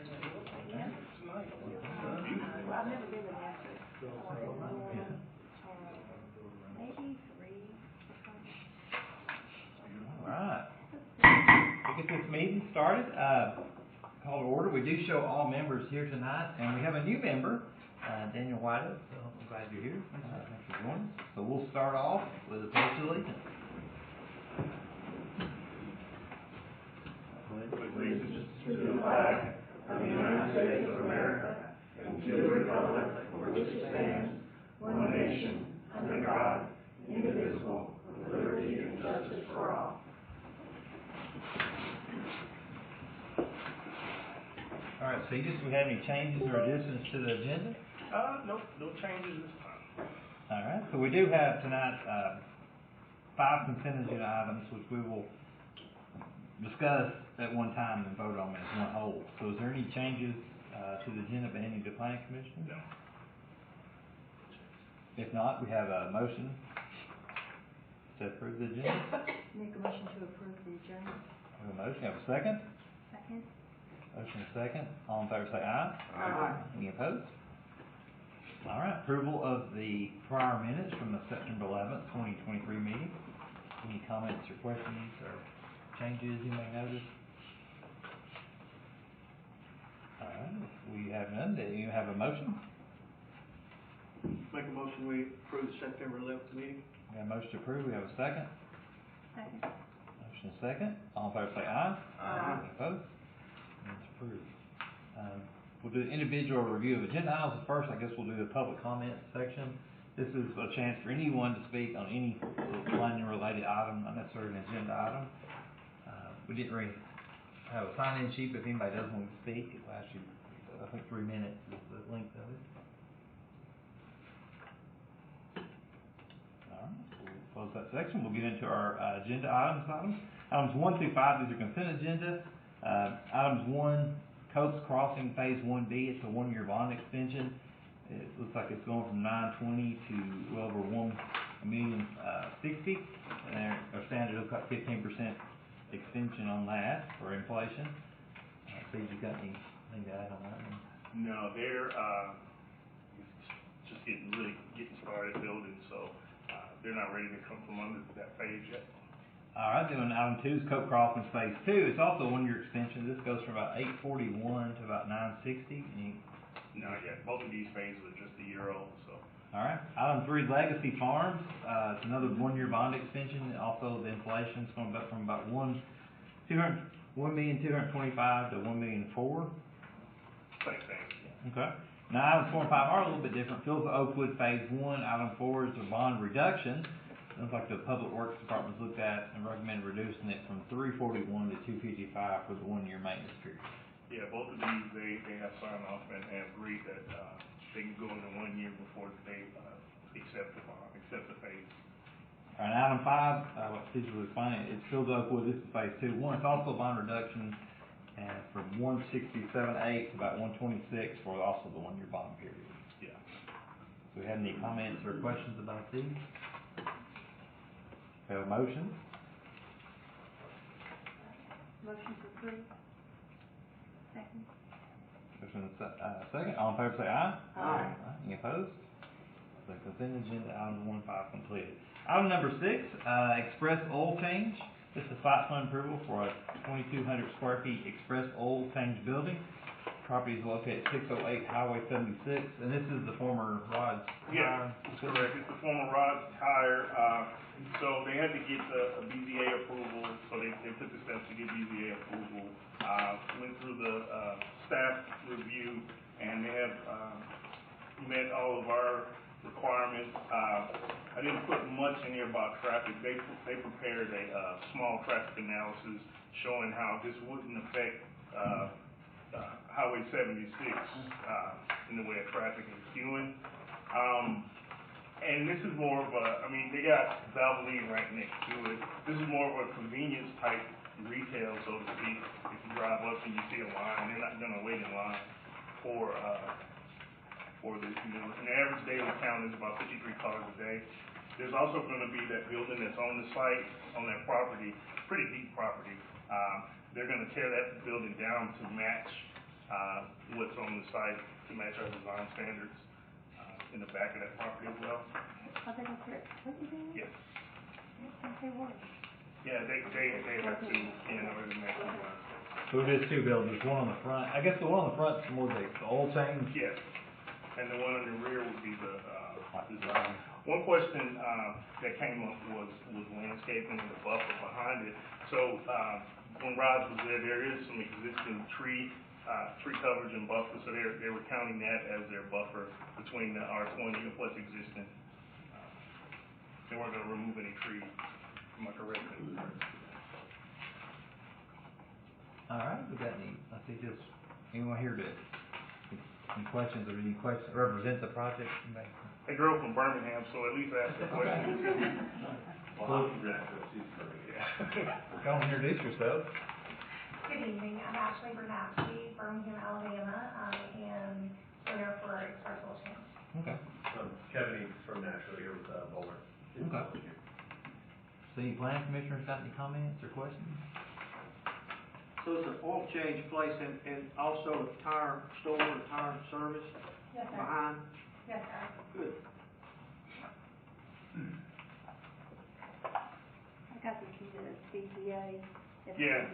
Well, I've never been to Nazareth. Maybe 3 or something. All right. We'll get this meeting started. Call to order. We do show all members here tonight, and we have a new member, Daniel Whiteoak. So I'm glad you're here. Thanks for joining us. So we'll start off with a pledge of allegiance. Allegiance to the flag of the United States of America and to the republic for which it stands, one nation, under God, indivisible, with liberty and justice for all. All right, so do we have any changes or additions to the agenda? No changes this time. All right, so we do have tonight 5 consent agenda items, which we will discuss at one time and vote on as one whole. So is there any changes to the agenda by any of the planning commission? No. If not, we have a motion to approve the agenda. Make a motion to approve the agenda. We have a motion. Have a second? Second. Motion and second. All in favor say aye. Aye. Any opposed? All right. Approval of the prior minutes from the September 11th, 2023 meeting. Any comments or questions or changes you may notice? All right. If we have none, do you have a motion? Make a motion we approve the September 11th meeting. We have a motion to approve. We have a second. Second. Motion and second. All in favor say aye. Aye. Any opposed? It's approved. We'll do individual review of agenda items first. I guess we'll do the public comment section. This is a chance for anyone to speak on any planning-related item, not necessarily an agenda item. We didn't really have a sign-in sheet, but if anybody does want to speak, it lasts you, I think, 3 minutes is the length of it. All right, we'll close that section. We'll get into our agenda items. Items 1 through 5 is your consent agenda. Items 1, Coates Crossing Phase 1B. It's a 1-year bond extension. It looks like it's going from $920 to well over $1,060,000, and they're standard looks like 15% extension on that for inflation. Steve, you got anything to add on that one? No, they're just getting started building, so they're not ready to come from under that phase yet. All right, then item 2 is Coates Crossing Phase 2. It's also a 1-year extension. This goes from about $841 to about $960. Not yet. Both of these phases are just a year old, so. All right. Item 3 is Legacy Farms. It's another 1-year bond extension. Also, the inflation is going up from about $1,225,000 to $1,004,000. Same thing. Okay. Now, items 4 and 5 are a little bit different. Phil's Oakwood Phase 1. Item 4 is a bond reduction. Looks like the Public Works Department looked at and recommended reducing it from $341 to $255 for the 1-year maintenance period. Yeah, both of these they have signed off and agreed that they can go into 1 year before they accept the phase. All right, item 5, what Steve was explaining, it's Phil's Oakwood. This is Phase 2. It's also a bond reduction from $167.8 to about $126 for also the 1-year bond period. Yeah. Do we have any comments or questions about these? We have a motion. Motion to approve. Second. Motion second. All in favor say aye. Aye. Any opposed? The consent agenda items 1 and 5 completed. Item number 6, Express Oil Change. This is site plan approval for a 2,200 square feet Express Oil Change building. Property is located at 608 Highway 76, and this is the former Rod's. Yeah, that's correct. It's the former Rod's Tire. So they had to get a BZA approval, so they took the steps to get BZA approval. Went through the staff review, and they have met all of our requirements. I didn't put much in here about traffic. They prepared a small traffic analysis showing how this wouldn't affect Highway 76 in the way of traffic and queuing. And this is more of they got Valvoline right next to it. This is more of a convenience type retail, so to speak. If you drive up and you see a line, they're not gonna wait in line for this. An average daily count is about 53 cars a day. There's also gonna be that building that's on the site, on that property, pretty deep property. They're gonna tear that building down to match what's on the site to match our design standards, in the back of that property as well. Are they gonna put, what you doing? Yes. Okay, what? Yeah, they have to, in order to match our design standards. So it is two buildings, one on the front, I guess the one on the front is more the oil change. Yes, and the one in the rear would be the, design. One question, that came up was landscaping and the buffer behind it. So, when Roz was there is some existing tree coverage and buffer, so they were counting that as their buffer between the R20 and what's existing. They weren't gonna remove any trees, am I correct? All right, we got any, I think this, anyone here to, any questions or any questions, represent the project? Anybody? They drove from Birmingham, so at least ask the question. Well, Yeah. Go on, introduce yourself. Good evening, I'm Ashley Bernatski, Birmingham, Alabama, and owner for Express Oil Change. Okay. Kevin Eads from Nashville here with Bowler. Okay. City Plan Commissioners got any comments or questions? So it's an oil change place and also a tire store, a tire service Yes, sir. behind? Yes, sir. Good. I got the key to the BZA. Yeah.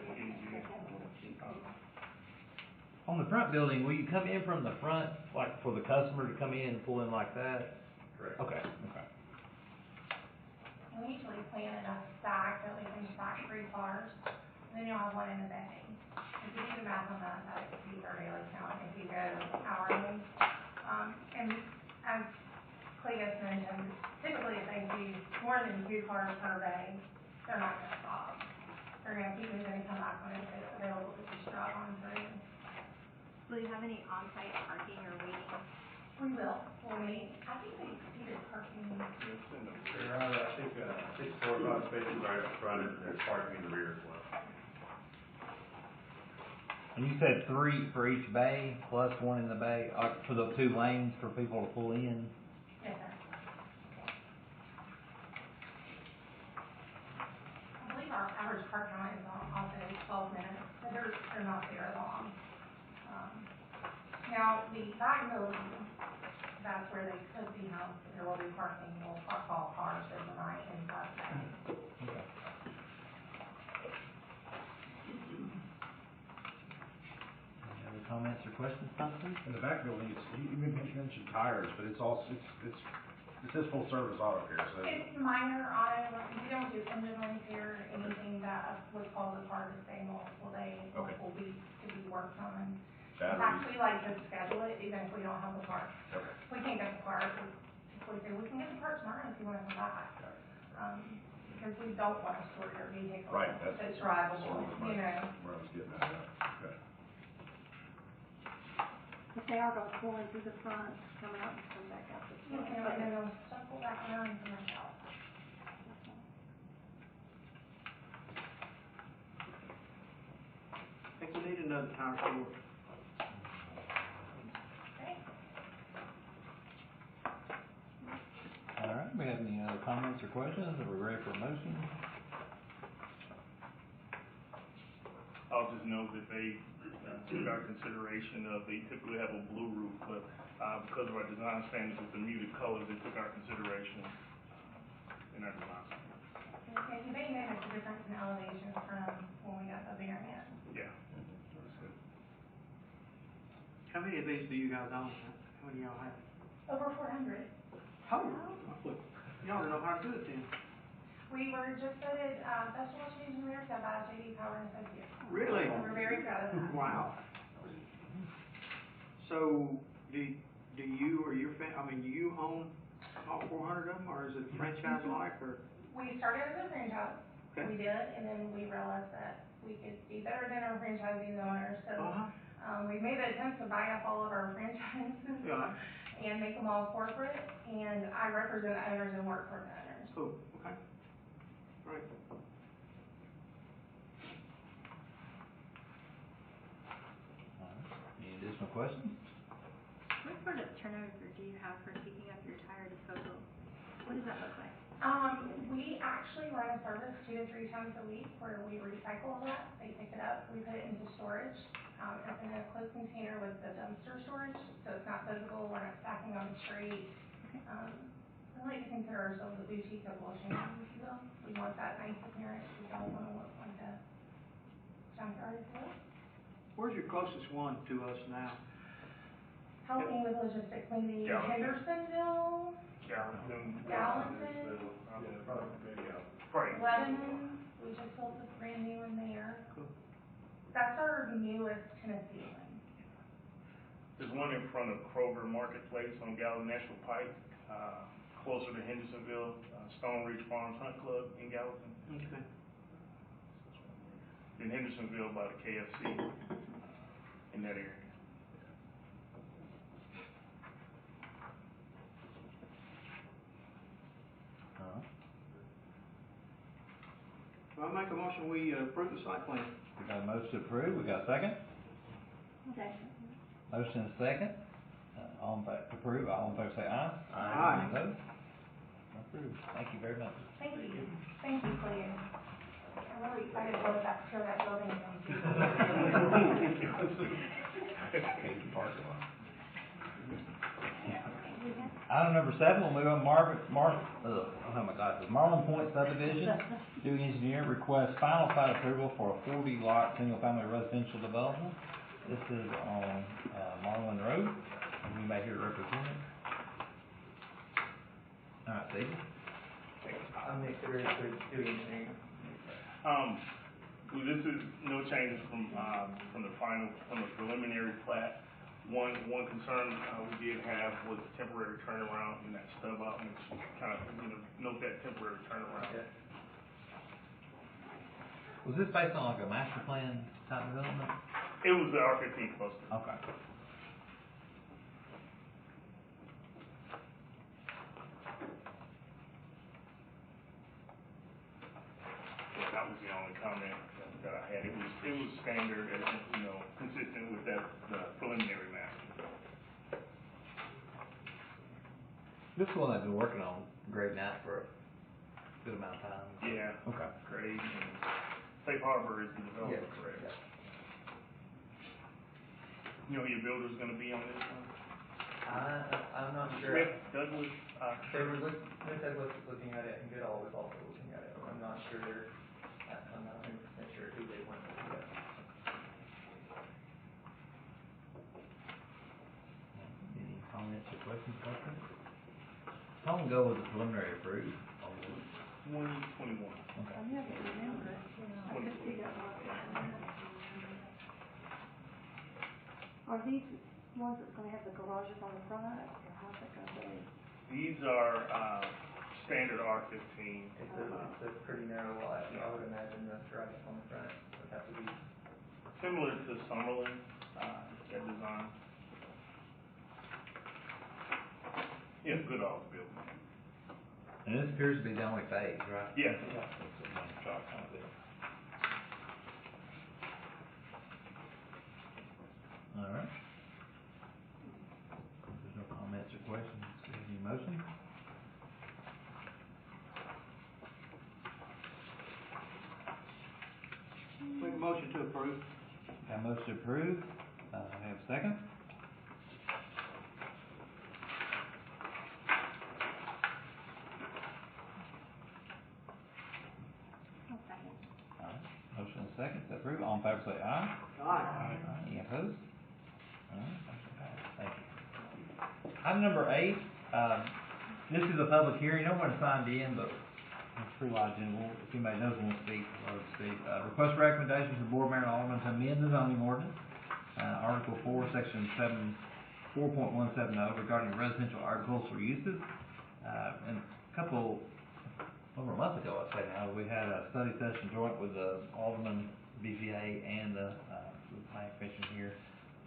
On the front building, will you come in from the front, like for the customer to come in and pull in like that? Correct. Okay. And we usually plan in a stack that we can stack 3 cars, and then you'll have one in the bay. If you do the math on that, that exceeds our daily count if you go hourly. And as Cletus mentioned, typically if they do more than 2 cars per bay, they're not gonna stop. They're gonna keep moving and come back when it's available to just drive on through. Will you have any on-site parking or waiting? We will, I think they exceeded parking. There are, I think, 6 4 or 5 spaces right up front, and there's parking in the rear as well. And you said 3 for each bay, plus 1 in the bay, for the 2 lanes for people to pull in? Yes, sir. I believe our average park time is also 12 minutes, so they're not very long. Now, the back building, that's where they could be housed, there will be parking, we'll park all cars overnight inside the bay. Okay. Any other comments or questions, Constance? In the back building, you mentioned tires, but it's also, it says full service auto care, so. It's minor auto, we don't do engine repair, anything that would cause a car to stay multiple days, Okay. multiple weeks to be worked on. In Batteries. fact, we like to schedule it even if we don't have the part. Okay. If we can't get the part, we say, we can get the part tomorrow if you want to come back. Because we don't want to store your vehicle. Right, It's that's drivable, sort of you know. where I was getting at, okay. If they are gonna pull in through the front, come out and come back out this You way. know, and then they'll circle back around and come back out. I think we need another tire store. Okay? All right, we have any other comments or questions? Are we ready for a motion? I'll just note that they took our consideration of, they typically have a blue roof, but, because of our design standards with the muted colors, they took our consideration in our design standards. Okay, you may notice a difference in elevation from when we got the variant. Yeah. How many of these do you guys own? How many y'all have? Over 400. Oh, look, y'all don't know how to do it then. We were just voted, Best Oil Change in America by J.D. Power and Associates. Really? So we're very proud of that. Wow. So, do you or your do you own all 400 of them, or is it franchise-like, or? We started as a franchise. Okay. We did, and then we realized that we could be better than our franchisees owners, so, we made the attempt to buy up all of our franchises. Yeah. And make them all corporate, and I represent the owners and work for the owners. Cool, okay. Great. All right. Any additional questions? What sort of turnover do you have for picking up your tire disposal? What does that look like? We actually run a service 2 to 3 times a week where we recycle that. They pick it up, we put it into storage. It's in a closed container with the dumpster storage, so it's not physical, we're not stacking on the street. We like to consider ourselves a boutique of Washington, if you will. We want that nice appearance, we don't want to look like a junkyard, if you will. Where's your closest one to us now? Help me with logistics, maybe Gallatin. Hendersonville, Gallatin. Gallatin, Right. Lebanon, we just built a brand new one there. Cool. That's our newest Tennessee one. There's one in front of Kroger Marketplace on Gallatin National Pike, closer to Hendersonville, Stone Ridge Farms Hunt Club in Gallatin. Okay. In Hendersonville by the KFC, in that area. Well, I make a motion, we approve the site plan. We got a motion to approve, we got a second? Okay. Motion and second, all in favor, approve, all in favor say aye. Aye. Any opposed? Approved, thank you very much. Thank you, Claire. I'm really excited to show that building again too. Item number 7, we'll move on Marlin Point subdivision. Dewey Engineer requests final plat approval for a 40-lot single-family residential development. This is on Marlin Road, and you may hear the representative. All right, Steve. I'm Nick Sitter with Dewey Engineering. This is no changes from the preliminary plat. One concern we did have was temporary turnaround in that stub out, and kind of, note that temporary turnaround. Yeah. Was this based on like a master plan type development? It was the R15 cluster. Okay. Yeah, that was the only comment that I had. It was standard and, consistent with the preliminary master. This is one I've been working on grading out for a good amount of time. Yeah. Okay. Great. And Safe Harbor is the developer, Yes, correct? yeah. You know who your builder's gonna be on this one? I'm not sure. Smith Douglas, Smith Douglas is looking at it, and Goodall is also looking at it. I'm not sure, I'm not 100% sure who they went with yet. Any comments or questions about this? How long ago was the preliminary approved on this? 2021. Okay. I never remember it, I could see that one. Are these ones that's gonna have the garages on the front, or how's it gonna be? These are, standard R15. It's a pretty narrow lot, so I would imagine the garage on the front would have to be. Similar to Summerlin, that design. Yeah, Goodall's building. And this appears to be the only phase, right? Yeah. That's the one shot kind of deal. All right. If there's no comments or questions, any motion? Make a motion to approve. Got a motion to approve, have a second? I'll second. All right, motion and second to approve, all in favor say aye. Aye. Any opposed? All right, motion passed, thank you. Item number 8, this is a public hearing, no one signed in, but it's pretty large, and if anybody knows who wants to speak, or to speak. Request recommendation from Board Mayor and Alderman to amend the zoning ordinance, Article 4, Section 4.170 regarding residential agricultural uses. And over a month ago, I'd say now, we had a study session joint with the Alderman, BZA, and the planning commission here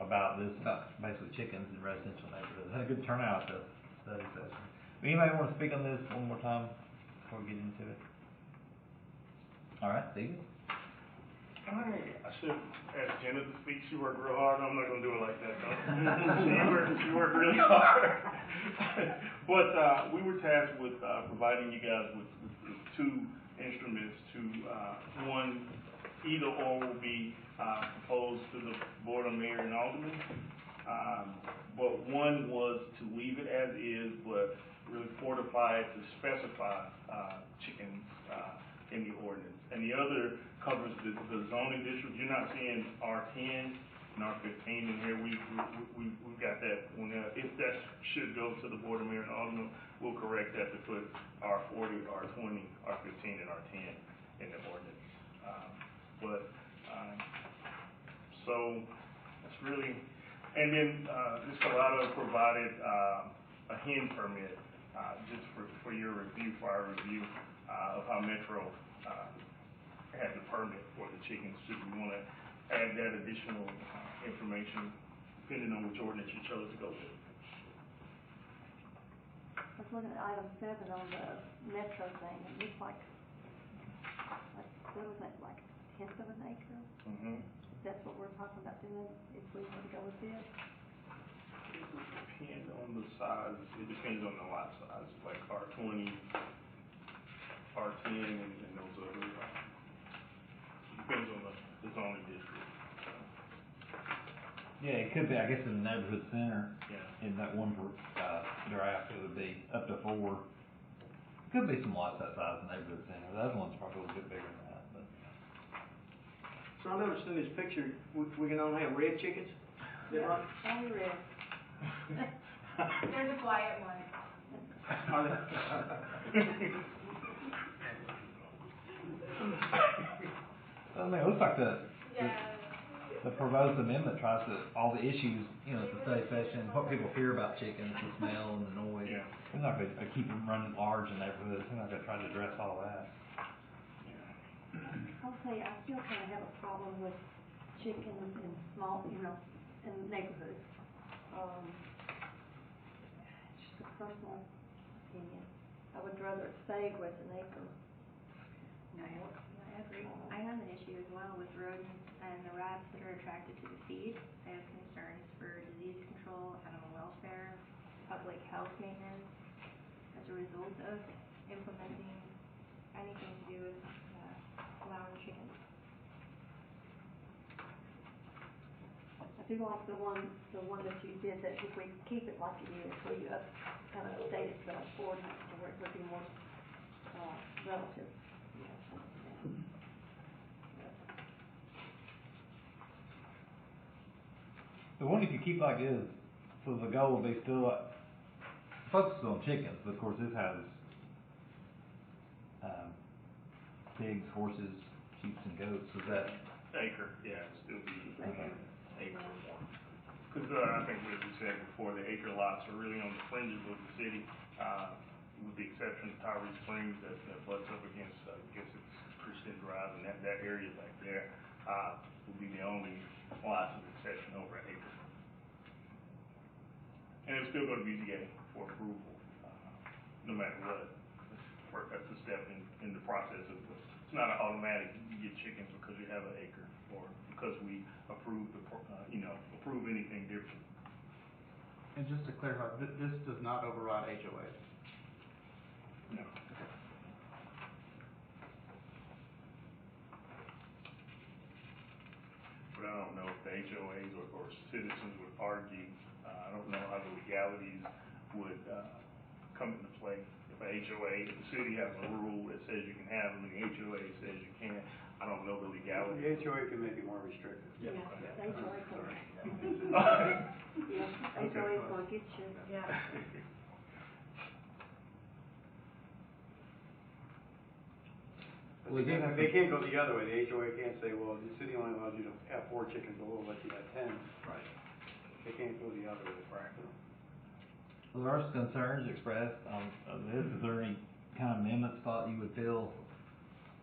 about this, about basically chickens in residential neighborhoods. Had a good turnout at the study session. Anybody want to speak on this one more time before we get into it? All right, Stephen? I should ask Jenna to speak. She worked real hard. I'm not gonna do it like that though. She worked really hard. But, we were tasked with, providing you guys with two instruments to, one, either or will be, proposed to the Board of Mayor and Aldermen. But one was to leave it as is, but really fortify it to specify, chickens, in the ordinance. And the other covers the zoning district. You're not seeing R10 and R15 in here. We've got that one. If that should go to the Board of Mayor and Aldermen, we'll correct that to put R40, R20, R15, and R10 in the ordinance. So that's really, and then, Ms. Colado provided, a hen permit, just for your review, for our review, of how Metro, had the permit for the chickens. Should we wanna add that additional, information, depending on which ordinance you chose to go with? I was looking at item 7 on the Metro thing, it looks like, what was that, like a tenth of an acre? Mm-hmm. That's what we're talking about doing, if we were to go with this? It would depend on the size, it depends on the lot size, like R20, R10, and those other, depends on the zoning district. Yeah, it could be, I guess, in the neighborhood center, Yeah. in that one, draft, it would be up to 4. Could be some lots that size in the neighborhood center, the other one's probably a little bit bigger than that, but. So I noticed in this picture, we can only have red chickens, is that right? Only red. There's a quiet one. Are they? I mean, it looks like the Yeah. proposed amendment tries to, all the issues, it's a study session, what people fear about chickens, the smell and the noise. Yeah. We're not gonna keep them running large in neighborhoods, we're not gonna try to address all that. I'll tell you, I still kind of have a problem with chickens in small, in neighborhoods. It's just a personal opinion. I would rather it stay with an acre. I agree. I have an issue as well with rodents and the rats that are attracted to the feed. I have concerns for disease control, animal welfare, public health maintenance as a result of implementing anything to do with allowing chickens. I do like the one that you did, that if we keep it like it is, where you kind of updated the ordinance to where it would be more, relative. The one you could keep like is, so the goal would be still, focus on chickens, but of course this has, pigs, horses, sheep and goats, is that? Acre, yeah, still be, Acre. acre or more. Because, I think what we said before, the acre lots are really on the fringes of the city, with the exception of Tyree Springs that butts up against, I guess it's Christian Drive, and that area back there, will be the only lots of exception over an acre. And it's still go to BZA for approval, no matter what. That's a step in the process of, it's not an automatic, you get chickens because you have an acre, or because we approve approve anything different. And just to clarify, this does not override HOA. No. But I don't know if the HOAs or citizens would argue, I don't know how the legalities would, come into play. If a HOA, if the city has a rule that says you can have them, and the HOA says you can't, I don't know the legality. The HOA can make it more restrictive. Yeah, the HOA can. Okay. Yeah, HOA is gonna get you. Yeah. Well, they have They can't go the other way. The HOA can't say, well, the city only allows you to have 4 chickens, but we'll let you have 10. Right. They can't go the other way. Right. Well, there are some concerns expressed on this, is there any kind of amendments thought you would feel,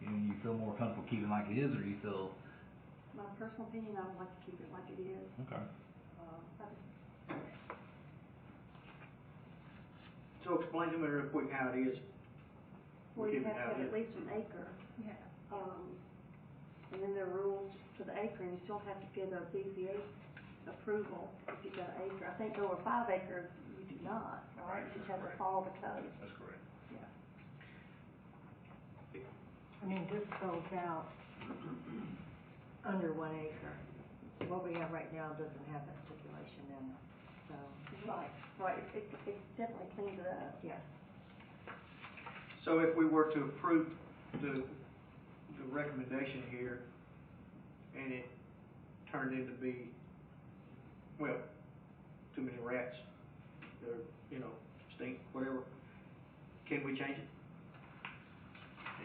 you feel more comfortable keeping like it is, or you feel? My personal opinion, I would like to keep it like it is. Okay. So explain to me real quick how it is. Well, you Keep it have to how have it at is. least an acre. Yeah. And then there are rules for the acre, and you still have to get a BZA approval if you've got an acre. I think over 5 acres, you do not, right? You just have to follow the code. That's correct. Yeah. I mean, this spells out under 1 acre. What we have right now doesn't have that stipulation in it, so. Right, it definitely cleans it up. Yes. So if we were to approve the recommendation here, and it turned into be, well, too many rats, or, you know, stink, whatever, can we change it?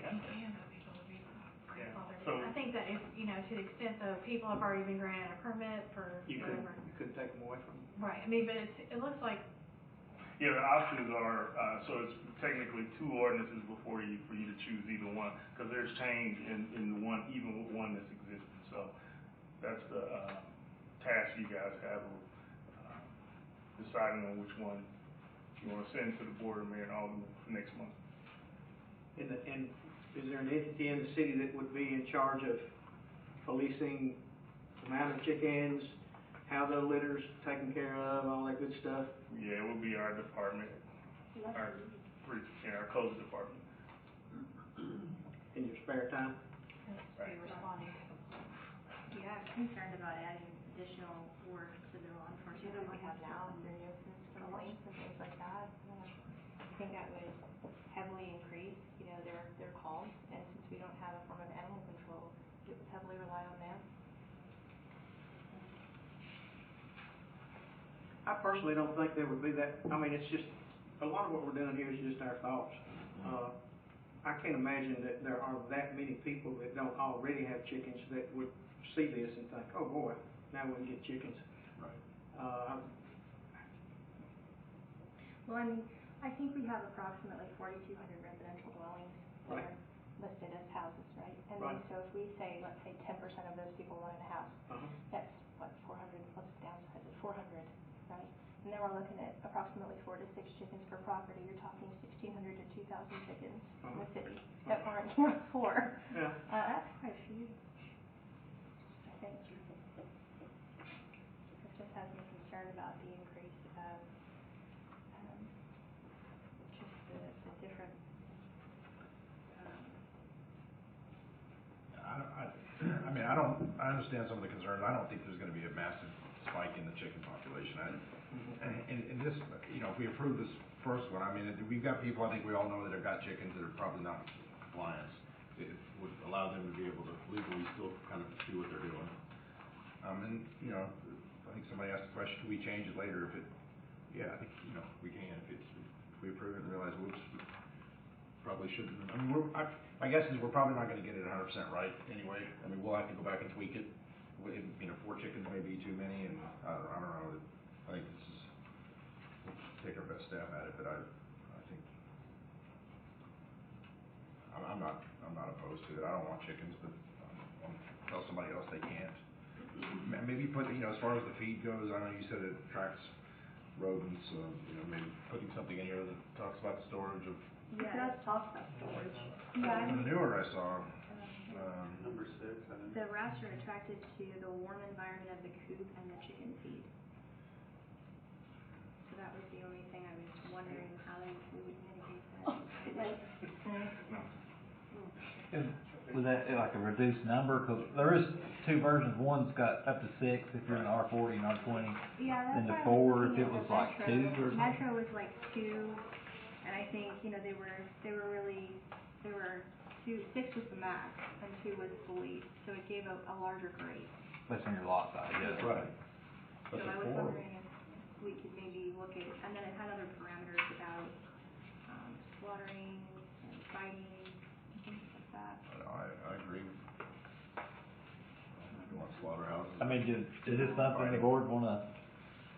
Yeah. Yeah, but people would be grandfathered So- in. I think that if, you know, to the extent though, people have already been granted a permit for You whatever. couldn't take them away from them. Right, I mean, but it looks like, Yeah, the options are, so it's technically 2 ordinances before you, for you to choose either one, because there's change in the one, even with one that's existing. So that's the task you guys have of deciding on which one you want to send to the board of mayor and aldermen next month. And is there an entity in the city that would be in charge of policing the amount of chickens, how the litter's taken care of, all that good stuff? Yeah, it would be our department, our codes department. In your spare time? Right. be responding. Yeah, I'm concerned about adding additional work to the law enforcement that we have now with the nuisance complaints and things like that. I think that would heavily increase, you know, their calls, and since we don't have a form of animal control, it would heavily rely on them. I personally don't think there would be that, I mean, it's just, a lot of what we're doing here is just our thoughts. I can't imagine that there are that many people that don't already have chickens that would see this and think, oh boy, now we can get chickens. Right. Well, I mean, I think we have approximately 4,200 residential dwellings that Right. are listed as houses, right? And Right. then, so if we say, let's say 10% of those people want in a house, Uh-huh. that's what, 400, let's downsize it, 400, right? And then we're looking at approximately 4 to 6 chickens per property. You're talking 1,600 to 2,000 chickens in the city that weren't here before. Yeah. That's quite a few, I think. It just has me concerned about the increase of just the different, I understand some of the concerns. I don't think there's gonna be a massive spike in the chicken population. And this, you know, if we approve this first one, I mean, we've got people, I think we all know that have got chickens that are probably not in compliance. It would allow them to be able to legally still kind of do what they're doing. And, you know, I think somebody asked the question, can we change it later if it, yeah, I think, you know, we can. If we approve it and realize, whoops, we probably shouldn't. I mean, my guess is we're probably not gonna get it 100% right anyway. I mean, we'll have to go back and tweak it. You know, 4 chickens may be too many, and I don't know. I think this is, we'll take our best stab at it, but I think, I'm not opposed to it. I don't want chickens, but I'll tell somebody else they can't. Maybe put, you know, as far as the feed goes, I know you said it attracts rodents, you know, maybe putting something in here that talks about the storage of. It does talk about storage. Yeah, The newer I saw, Number 6, I think. the rats are attracted to the warm environment of the coop and the chicken feed. So that was the only thing I was wondering how we would mitigate that. No. Was that like a reduced number? Because there is 2 versions. One's got up to 6 if you're in R40 and R20. Yeah, that's And the why I was 4 if looking it at was the like Metro. 2 or something. Metro was like 2, and I think, you know, they were really, 6 was the max, and 2 was the least, so it gave a larger grade. Based on your lot size, yes. right. So But I the was 4, wondering if we could maybe look at, and then it had other parameters about slaughtering and fighting, and things like that. I agree. You want slaughterhouses? I mean, is this something the board want to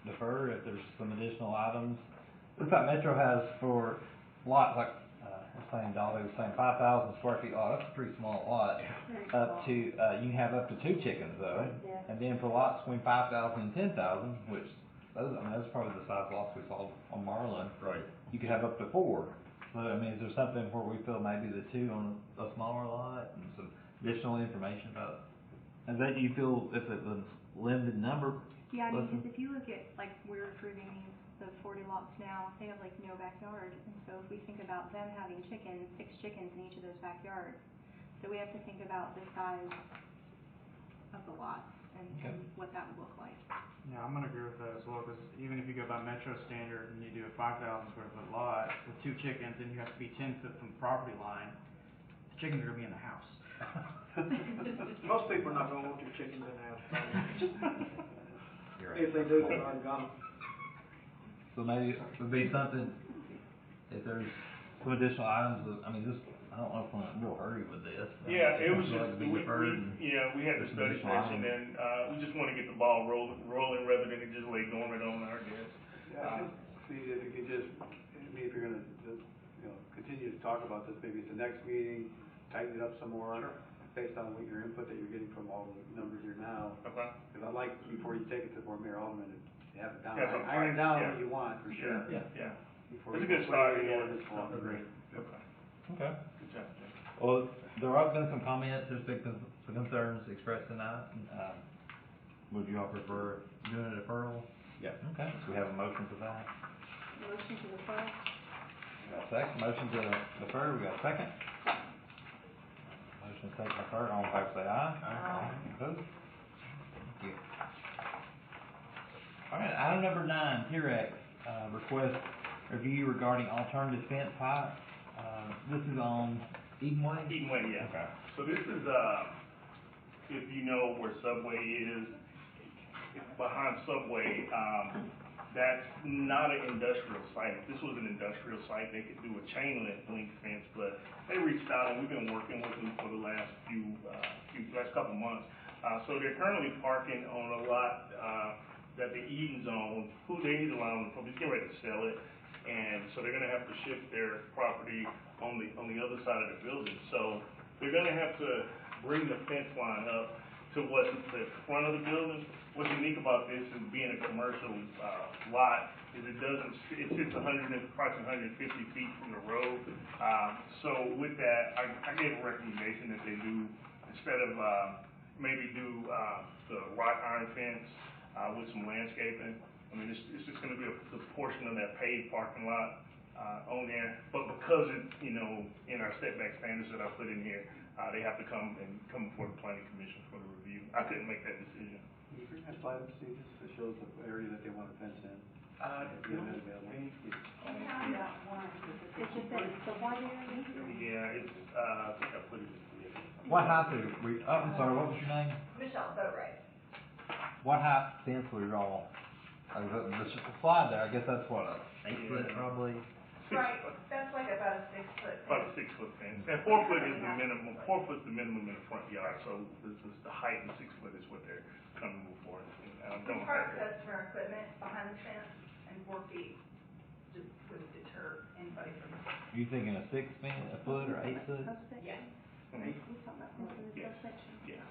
defer if there's some additional items? Looks like Metro has for lots like, saying Dolly was saying 5,000 square feet lot, that's a pretty small lot. Very Up small. to, you can have up to 2 chickens though. Yeah. And then for lots between 5,000 and 10,000, which, those are probably the size lots we saw on Marlin. Right. You could have up to 4. So, I mean, is there something where we feel maybe the 2 on a smaller lot and some additional information about, and that you feel if it was limited number? Yeah, I mean, Listen. because if you look at, like, we're approving those 40 lots now, they have like no backyard, and so if we think about them having chickens, 6 chickens in each of those backyards, so we have to think about the size of the lots and what that would look like. Yeah, I'm gonna agree with that as well, because even if you go by Metro standard and you do a 5,000 square foot lot with 2 chickens, and you have to be 10 foot from the property line, the chickens are gonna be in the house. Most people are not gonna want their chickens in the house. You're right. If they do, they've already got them. So maybe it would be something, if there's some additional items, I mean, just, I don't know if we're in a real hurry with this. Yeah, it was Feel like just, it'd be deferred and we had the there's some study additional session, items. and, we just wanna get the ball rolling rather than it just lay dormant on our desk. Yeah, I think, if you could just, I mean, if you're gonna, you know, continue to talk about this, maybe at the next meeting, tighten it up some more. Sure. Based on what your input that you're getting from all the numbers here now. Okay. Because I'd like, before you take it to board mayor Alderman, to have it down, Have some iron price, down yeah. what you want, for sure. Yeah. Before It's a you good put start, any yeah. ordinance form. Agreed. Okay. Okay. Good job, Jay. Well, there have been some comments, there's been some concerns expressed tonight. Would you all prefer doing a deferral? Yeah. Okay, so we have a motion for that. Motion to defer? We got a second, motion to defer, we got a second? Motion to take defer, all in favor say aye. Aye. Opposed? Thank you. All right, item number 9, T-Rex, request review regarding alternative fence height. This is on Edenway? Edenway, yeah. Okay. So this is, if you know where Subway is, it's behind Subway, that's not an industrial site. If this was an industrial site, they could do a chain link fence, but they reached out and we've been working with them for the last couple months. So they're currently parking on a lot, that the Eden's own, who they need to allow them, he's getting ready to sell it. And so they're gonna have to shift their property on the other side of the building. So they're gonna have to bring the fence line up to what's the front of the building. What's unique about this is being a commercial, lot, is it sits approximately 150 feet from the road. So with that, I gave a recommendation that they do, instead of, maybe do, the wrought iron fence, with some landscaping. I mean, it's just gonna be the portion of that paved parking lot, on there, but because it's, you know, in our setback standards that I put in here, they have to come before the planning commission for the review. I couldn't make that decision. Can you bring that slide up, Steve, just that shows the area that they want to fence in? If you have that available. It's just that it's the white area here? Yeah, it's, I think I put it in here. What height are we, I'm sorry, what was your name? Michelle Boatright. What height fence were you all, the slide there, I guess that's what, a 8 foot probably? Right, that's like about a 6 foot. About a 6 foot fence, and 4 foot is the minimum, 4 foot's the minimum in the front yard, so the height and 6 foot is what they're coming for. And We park customer equipment behind the fence, and 4 feet just wouldn't deter anybody from. Are you thinking a 6 foot or 8 foot? Subsection? Yes. You're talking about fence in the Yes. subsection? Yeah.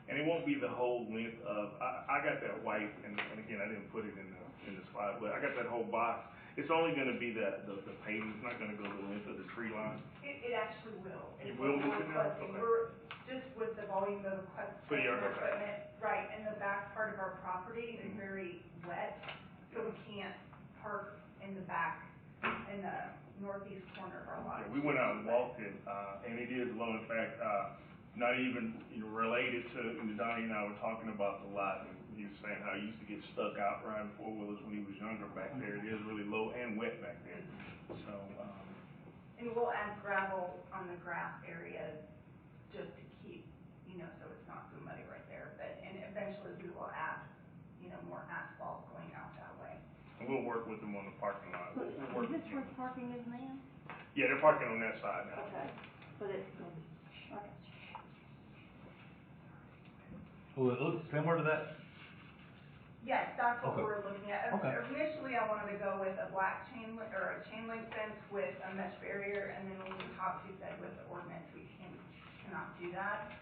And it won't be the whole length of, I got that white, and again, I didn't put it in the slide, but I got that whole box. It's only gonna be the pavement, it's not gonna go the length of the tree line. It actually will. It will move it now? Requesting. Okay. We're, just with the volume of So you're customer okay. equipment, right, and the back part of our property is very wet, so we can't park in the back, in the northeast corner of our lot. Yeah, we went out and walked it, and it is low. In fact, not even, you know, related to, Donnie and I were talking about the lot, and he was saying how he used to get stuck out riding 4-wheelers when he was younger back there. It is really low and wet back there, so, And we'll add gravel on the grass areas just to keep, you know, so it's not so muddy right there. But, and eventually we will add, you know, more asphalt going out that way. and we'll work with them on the parking lot. We'll Is work this with where them. the parking is now? Yeah, they're parking on that side now. Okay, but it's, okay. Well, it looks similar to that. Yes, that's what Okay. we're looking at. Okay. Initially, I wanted to go with a black chain link, or a chain link fence with a mesh barrier, and then when we talked, he said with the ordinance, we cannot do that.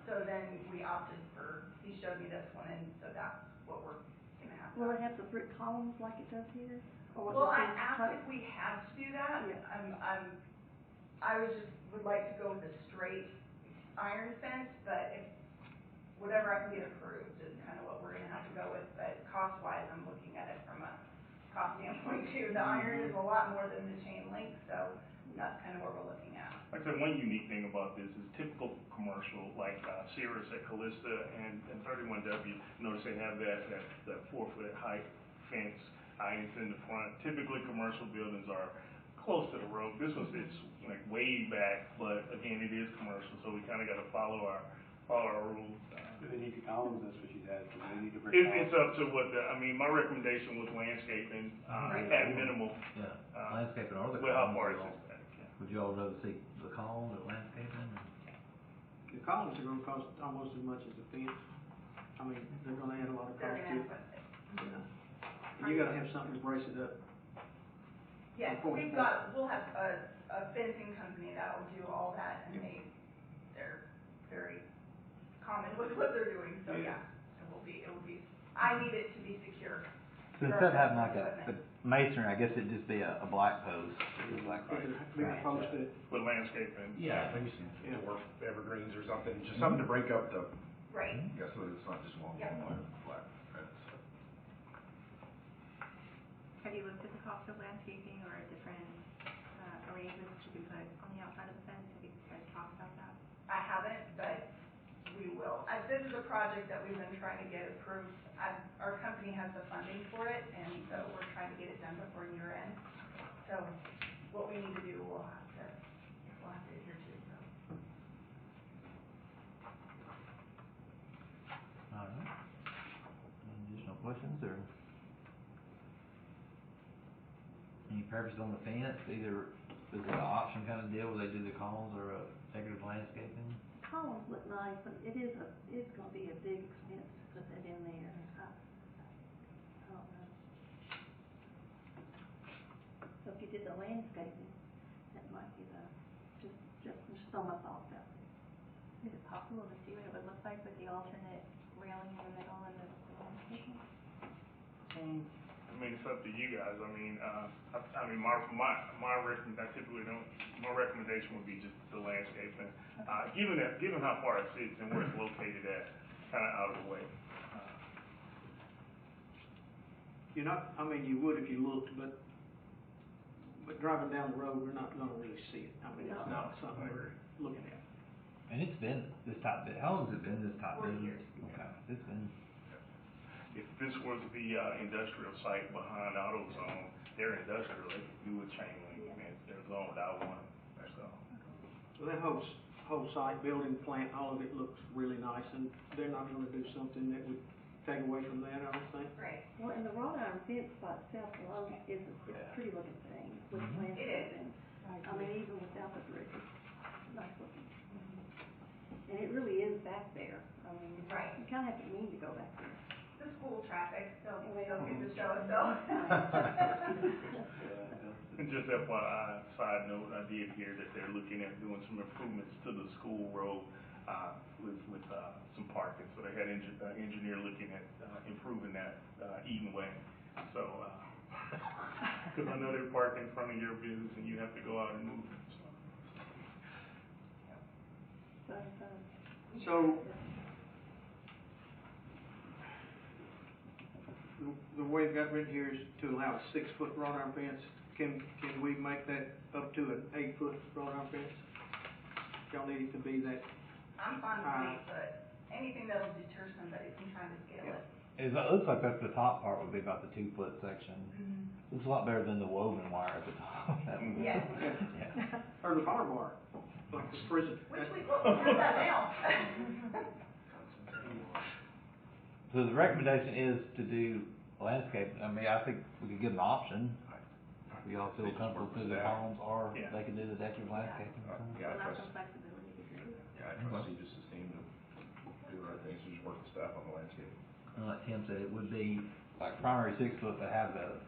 So then we opted for, he showed me this one, and so that's what we're gonna have. Will it have the brick columns like it does here? Or Well, I just asked cut- if we had to do that. Yeah. I would like to go with a straight iron fence, but if, whatever I can get approved is kind of what we're gonna have to go with, but cost-wise, I'm looking at it from a cost standpoint too. The iron is a lot more than the chain link, so that's kind of what we're looking at. Like I said, one unique thing about this is typical commercial, like Cirrus at Callista and 31W, notice they have that 4-foot height fence, irons in the front. Typically, commercial buildings are close to the road. This one sits like way back, but again, it is commercial, so we kind of got to follow our rules. Do they need the columns, that's what she's asking, do they need to break It's up to what my recommendation was landscaping, at minimal. Yeah, landscaping or the With how columns. far would it's y'all- back, yeah. Would you all rather see the columns or landscaping? The columns are gonna cost almost as much as the fence. I mean, they're gonna add a lot of They're cost gonna to have it. to, Yeah. And you gotta have something to brace it up. yes, From point to we'll have a fencing company that'll do all that, and they're very common with what they're doing, so Yeah. it will be, I need it to be secure. So instead of having like a masonry, I guess it'd just be a black post, just like right. Bigger post that, With landscaping. Yeah, maybe some dwarf evergreens or something, just something to break up the, Right. yeah, so that it's not just long, Yeah. long black fence. Have you looked at the cost of landscaping or different arrangements you can put on the outside of the fence? Have you guys talked about that? I haven't, but we will. This is a project that we've been trying to get approved. Our company has the funding for it, and so we're trying to get it done before year end. So what we need to do, we'll have to adhere to, so. All right. Any additional questions or? Any purpose on the fence? Either is it an option kind of deal where they do the columns or a decorative landscaping? Columns look nice, but it's gonna be a big expense to put that in there. I don't know. So if you did the landscaping, that might be just some thoughts out there. Is it possible to see what it would look like with the alternate railing in the middle and the landscaping? I mean, it's up to you guys. I mean, my recommendation would be just the landscaping. Given how far it sits and where it's located at, kind of out of the way. you're not, I mean, you would if you looked, but driving down the road, we're not gonna really see it. I mean, it's not something we're looking at. And it's been this type big. How long has it been this type 40 big? years. Okay, it's been. If this was the industrial site behind AutoZone, they're industrial, they could do a chain link fence, they're zoned I-1, so. So that whole site, building, plant, all of it looks really nice, and they're not gonna do something that would take away from that, I don't think. Right. Well, and the wrought iron fence by itself alone is a pretty looking thing with Mhm. landscaping. I mean, even without the brick, it's nice looking. And it really is back there. I mean, Right. you kinda have to mean to go back there. The school traffic, they'll Well, get to show itself. And just FYI, side note, I did hear that they're looking at doing some improvements to the school road, with some parking. So they had engineer looking at, improving that, Eden Way. So, cause I know they're parking in front of your business and you have to go out and move, so. So, the way it got written here is to allow a 6-foot wrought iron fence. Can we make that up to an 8-foot wrought iron fence? Y'all need it to be that, I'm fine with 8 foot. Anything that'll deter somebody from trying to scale it. It looks like that's the top part would be about the 2-foot section. Mm-hmm. Looks a lot better than the woven wire at the top. That would- Yes. Yeah. or the power bar, like the prison. Which we have that now. So the recommendation is to do landscape. I mean, I think we could give an option. If y'all feel comfortable through the columns, or Yeah. they could do the decorative landscaping. Yeah, I Allow trust, some flexibility to do. yeah, I trust you just esteem to do the right thing, so just work with staff on the landscape. And like Tim said, it would be like primary 6-foot, but have the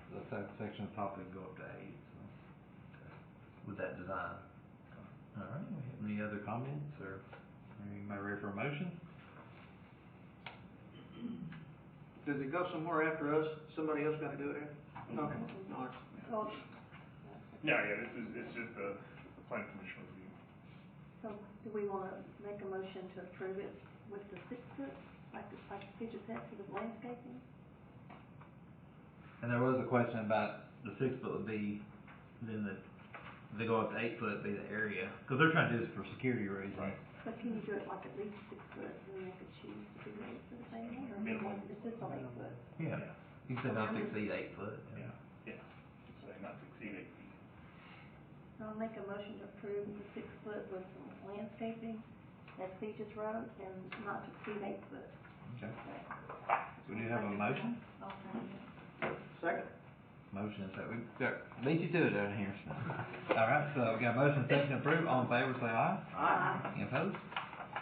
section on top that can go up to 8. So with that design. All right. We have any other comments or anybody ready for a motion? Does it go somewhere after us? Somebody else gotta do it? Okay, all right. So, Yeah, it's just the planning commission review. so do we wanna make a motion to approve it with the 6 foot, like you just said, for the landscaping? And there was a question about the 6 foot would be, then if they go up to 8 foot, be the area, cause they're trying to do this for security reasons. Right. But can you do it like at least 6 foot, and then they could choose to do the 8 foot if they want, or is it Minimum. like, it's just on 8 foot? Yeah, you said not to exceed 8 foot. Yeah, so not to exceed 8 feet. I'll make a motion to approve the 6 foot with some landscaping at Peaches Road and not to exceed 8 foot. Okay. So do you have a motion? I'll second it. Second. Motion, so we beat you to it down here. All right, so we got a motion, second to approve, all in favor, say aye. Aye. Any opposed?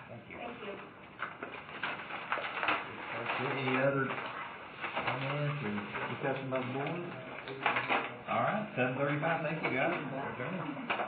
Thank you. Thank you. Any other comments or discussion by the board? All right, 7:35, thank you guys. Adjourned.